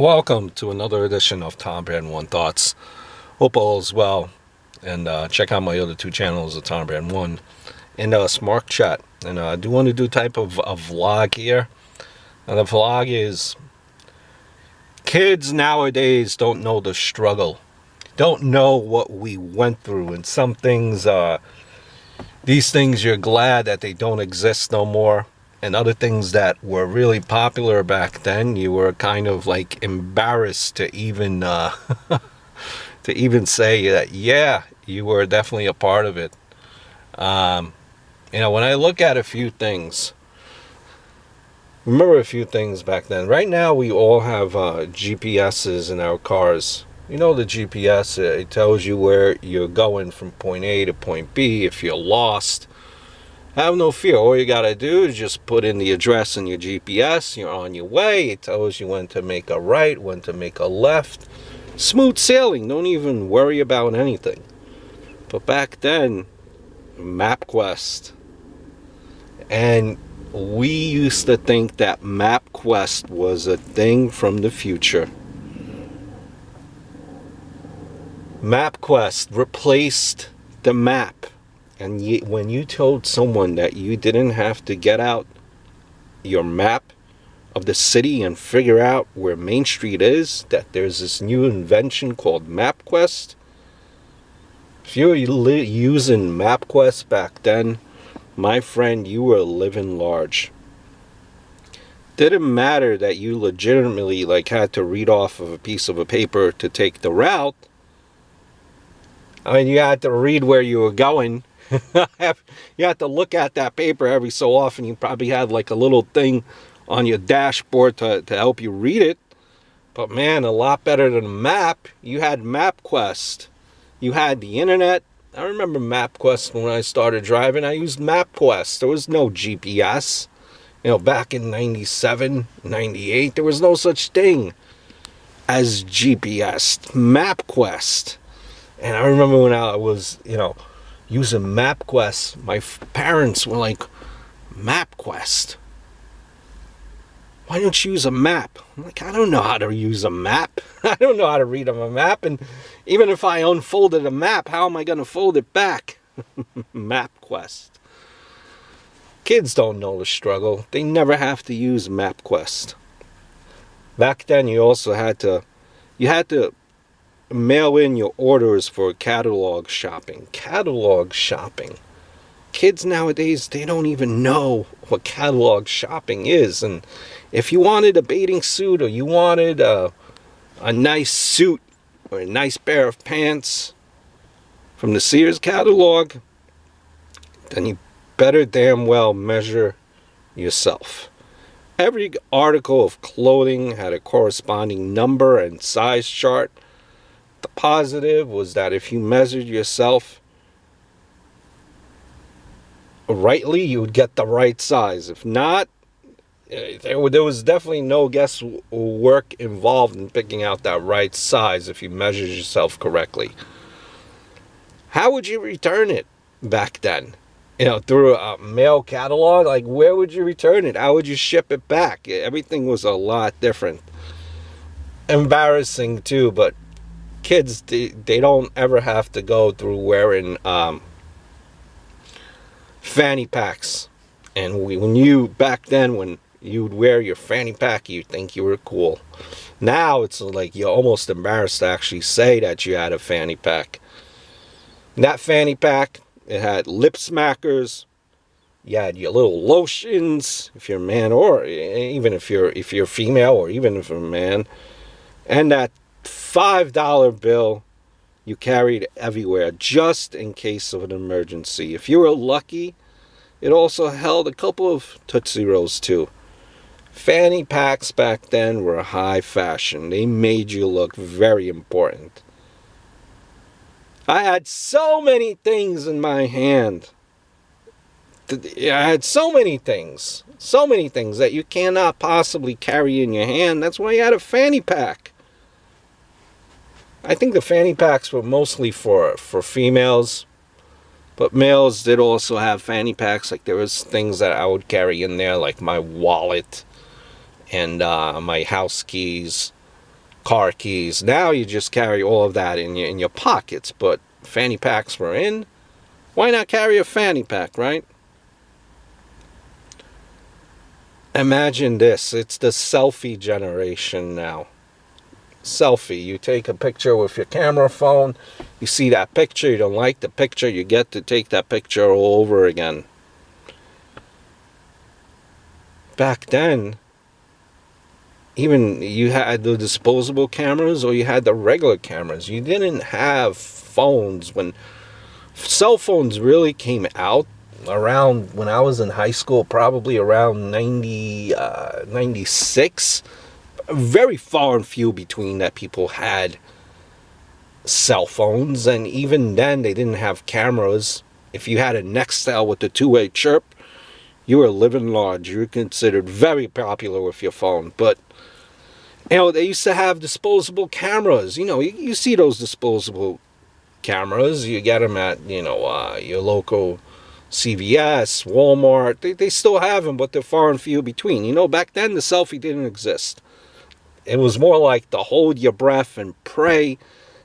Welcome to another edition of Tom Brand One Thoughts. Hope all is well, and check out my other two channels, the Tom Brand One and smarkchat. And I do want to do type of a vlog here. And the vlog is kids nowadays don't know the struggle, don't know what we went through, and some things, these things you're glad that they don't exist no more. And other things that were really popular back then, you were kind of like embarrassed to even to even say that, yeah, you were definitely a part of it. When I look at a few things, remember a few things back then. Right now, we all have GPSs in our cars. You know, the GPS, it tells you where you're going from point A to point B. If you're lost, have no fear. All you gotta do is just put in the address in your GPS. You're on your way. It tells you when to make a right, when to make a left. Smooth sailing. Don't even worry about anything. But back then, MapQuest. And we used to think that MapQuest was a thing from the future. MapQuest replaced the map. And when you told someone that you didn't have to get out your map of the city and figure out where Main Street is, that there's this new invention called MapQuest. If you were using MapQuest back then, my friend, you were living large. Didn't matter that you legitimately had to read off of a piece of a paper to take the route. I mean, you had to read where you were going. You had to look at that paper every so often. You probably had like a little thing on your dashboard to help you read it. But man, a lot better than a map. You had MapQuest. You had the internet. I remember MapQuest when I started driving. I used MapQuest. There was no GPS. Back in 97, 98, there was no such thing as GPS. MapQuest. And I remember when I was, using MapQuest, my parents were like, MapQuest? Why don't you use a map? I'm like, I don't know how to use a map. I don't know how to read on a map. And even if I unfolded a map, how am I going to fold it back? MapQuest. Kids don't know the struggle. They never have to use MapQuest. Back then, you also had to mail in your orders for catalog shopping. Catalog shopping. Kids nowadays, they don't even know what catalog shopping is. And if you wanted a bathing suit, or you wanted a nice suit or a nice pair of pants from the Sears catalog, then you better damn well measure yourself. Every article of clothing had a corresponding number and size chart. The positive was that if you measured yourself rightly, you would get the right size. If not, there was definitely no guesswork involved in picking out that right size if you measured yourself correctly. How would you return it back then? Through a mail catalog? Like, where would you return it? How would you ship it back? Everything was a lot different. Embarrassing too, but kids, they don't ever have to go through wearing fanny packs. And back then, when you'd wear your fanny pack, you'd think you were cool. Now it's like you're almost embarrassed to actually say that you had a fanny pack. That fanny pack, it had lip smackers. You had your little lotions, if you're a man, or even if you're female, or even if you're a man. And that $5 bill you carried everywhere, just in case of an emergency. If you were lucky, it also held a couple of Tootsie Rolls too. Fanny packs back then were high fashion. They made you look very important. I had so many things in my hand. I had so many things that you cannot possibly carry in your hand. That's why you had a fanny pack. I think the fanny packs were mostly for females, but males did also have fanny packs. Like, there was things that I would carry in there, like my wallet and my house keys car keys. Now you just carry all of that in your pockets, but fanny packs were in. Why not carry a fanny pack, right? Imagine this. It's the selfie generation now. Selfie. You take a picture with your camera phone. You see that picture. You don't like the picture. You get to take that picture all over again. Back then, even you had the disposable cameras or you had the regular cameras. You didn't have phones. When cell phones really came out around when I was in high school, probably around 96, very far and few between that people had cell phones. And even then they didn't have cameras. If you had a Nextel with the two-way chirp, you were living large. You were considered very popular with your phone. But they used to have disposable cameras. You see those disposable cameras. You get them at your local CVS, Walmart. They still have them, but they're far and few between. Back then the selfie didn't exist. It was more like the hold your breath and pray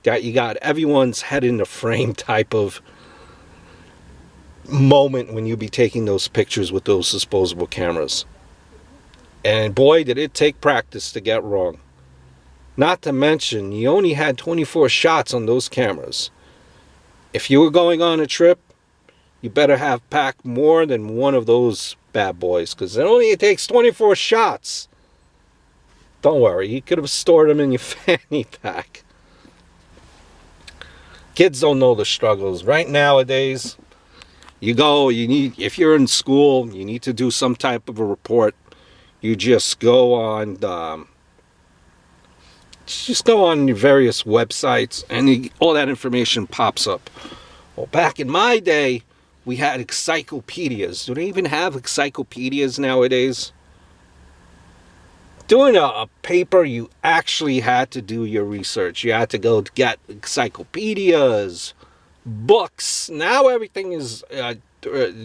that you got everyone's head in the frame type of moment when you be taking those pictures with those disposable cameras. And boy, did it take practice to get wrong. Not to mention, you only had 24 shots on those cameras. If you were going on a trip, you better have packed more than one of those bad boys, because it takes 24 shots. Don't worry, you could have stored them in your fanny pack. Kids don't know the struggles. Right nowadays, if you're in school, you need to do some type of a report. You just go on your various websites, and all that information pops up. Well, back in my day, we had encyclopedias. Do they even have encyclopedias nowadays? Doing a paper, you actually had to do your research. You had to go to get encyclopedias, books. Now everything is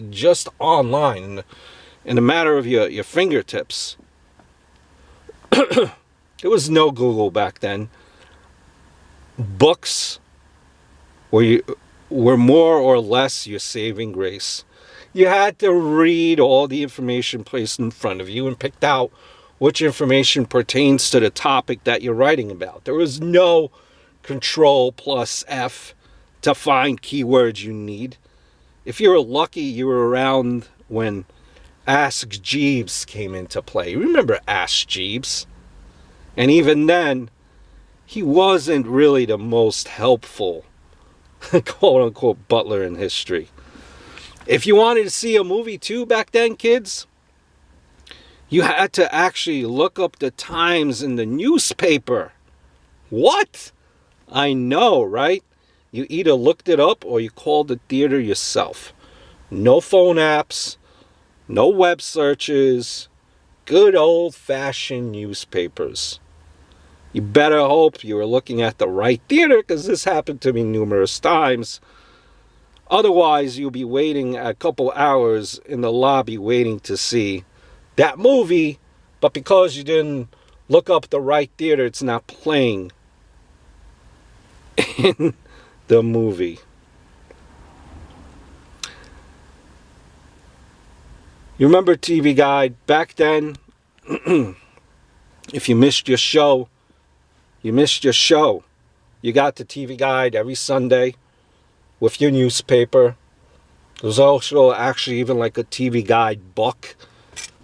just online in a matter of your fingertips. There was no Google back then. Books were more or less your saving grace. You had to read all the information placed in front of you and picked out which information pertains to the topic that you're writing about. There was no Control plus F to find keywords you need. If you were lucky, you were around when Ask Jeeves came into play. Remember Ask Jeeves? And even then, he wasn't really the most helpful quote-unquote butler in history. If you wanted to see a movie too back then, kids, you had to actually look up the times in the newspaper. What? I know, right? You either looked it up or you called the theater yourself. No phone apps, no web searches, good old-fashioned newspapers. You better hope you were looking at the right theater, because this happened to me numerous times. Otherwise, you'll be waiting a couple hours in the lobby waiting to see that movie, but because you didn't look up the right theater, it's not playing in the movie. You remember TV Guide? Back then, if you missed your show, you missed your show. You got the TV Guide every Sunday with your newspaper. There's also actually even like a TV Guide book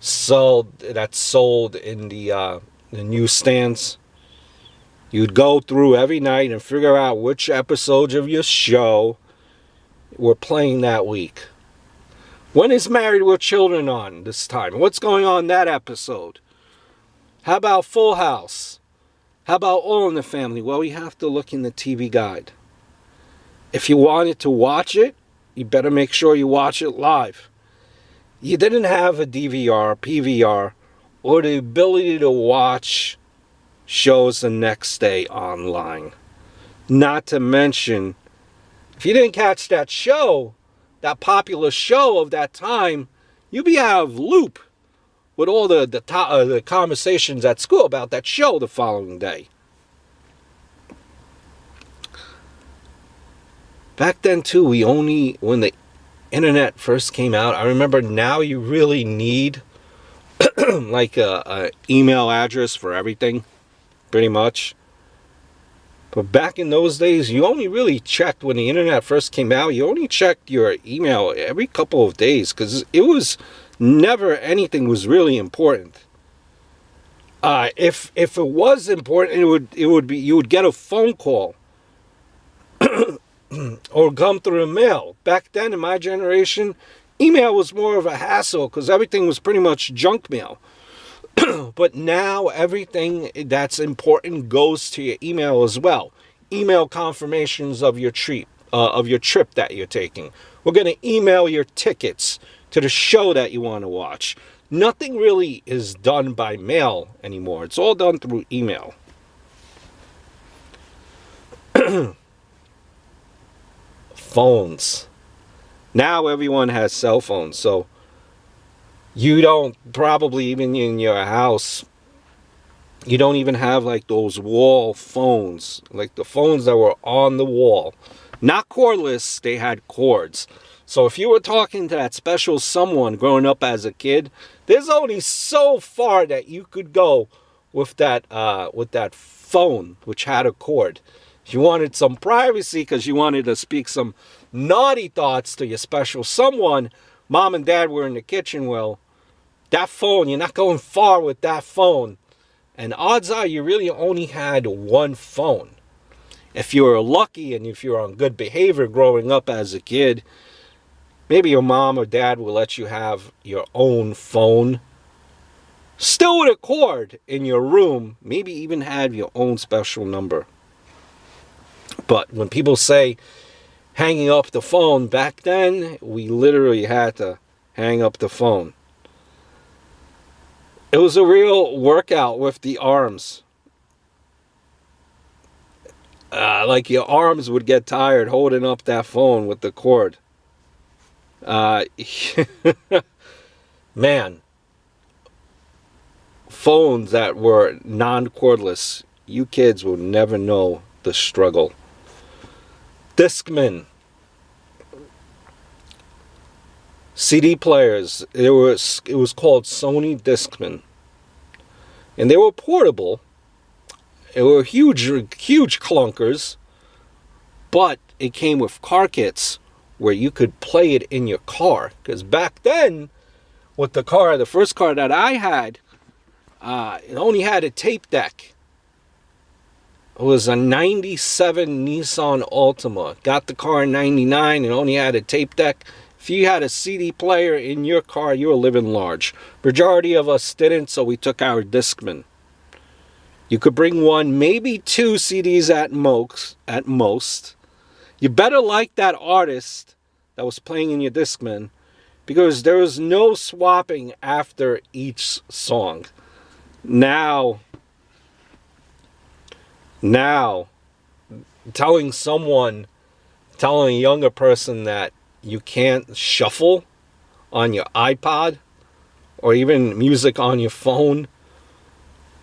that's sold in the newsstands. You'd go through every night and figure out which episodes of your show were playing that week. When is Married with Children on this time? What's going on in that episode? How about Full House? How about All in the Family? Well, you have to look in the TV Guide. If you wanted to watch it, you better make sure you watch it live. You didn't have a DVR, PVR, or the ability to watch shows the next day online. Not to mention, if you didn't catch that show, that popular show of that time, you'd be out of loop with all the conversations at school about that show the following day. Back then too, we only, when the internet first came out, I remember now you really need like a email address for everything, pretty much. But back in those days, you only really checked, when the internet first came out, you only checked your email every couple of days, because it was never anything was really important. If it was important, it would be, you would get a phone call or come through the mail. Back then, in my generation, email was more of a hassle because everything was pretty much junk mail. But now everything that's important goes to your email as well. Email confirmations of your trip that you're taking. We're going to email your tickets to the show that you want to watch. Nothing really is done by mail anymore. It's all done through email. Phones. Now everyone has cell phones, so you don't, probably even in your house, you don't even have like those wall phones, like the phones that were on the wall. Not cordless, they had cords. So if you were talking to that special someone growing up as a kid, there's only so far that you could go with that phone, which had a cord. If you wanted some privacy because you wanted to speak some naughty thoughts to your special someone, mom and dad were in the kitchen, well, that phone, you're not going far with that phone. And odds are you really only had one phone. If you were lucky and if you're on good behavior growing up as a kid, maybe your mom or dad will let you have your own phone. Still with a cord in your room, maybe even have your own special number. But when people say hanging up the phone, back then, we literally had to hang up the phone. It was a real workout with the arms. Like your arms would get tired holding up that phone with the cord. Man. Phones that were non-cordless, you kids will never know the struggle. Discman. CD players, it was called Sony Discman, and they were portable. They were huge clunkers, but it came with car kits where you could play it in your car. Because back then, with the first car that I had, it only had a tape deck. It was a 97 Nissan Altima. Got the car in 99 and only had a tape deck. If you had a CD player in your car, you were living large. Majority of us didn't, so we took our Discman. You could bring one, maybe two CDs at most. You better like that artist that was playing in your Discman, because there was no swapping after each song. Now, telling a younger person that you can't shuffle on your iPod or even music on your phone,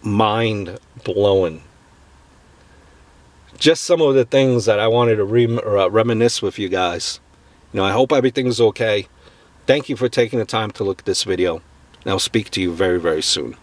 mind blowing. Just some of the things that I wanted to reminisce with you guys. I hope everything's okay. Thank you for taking the time to look at this video, and I'll speak to you very, very soon.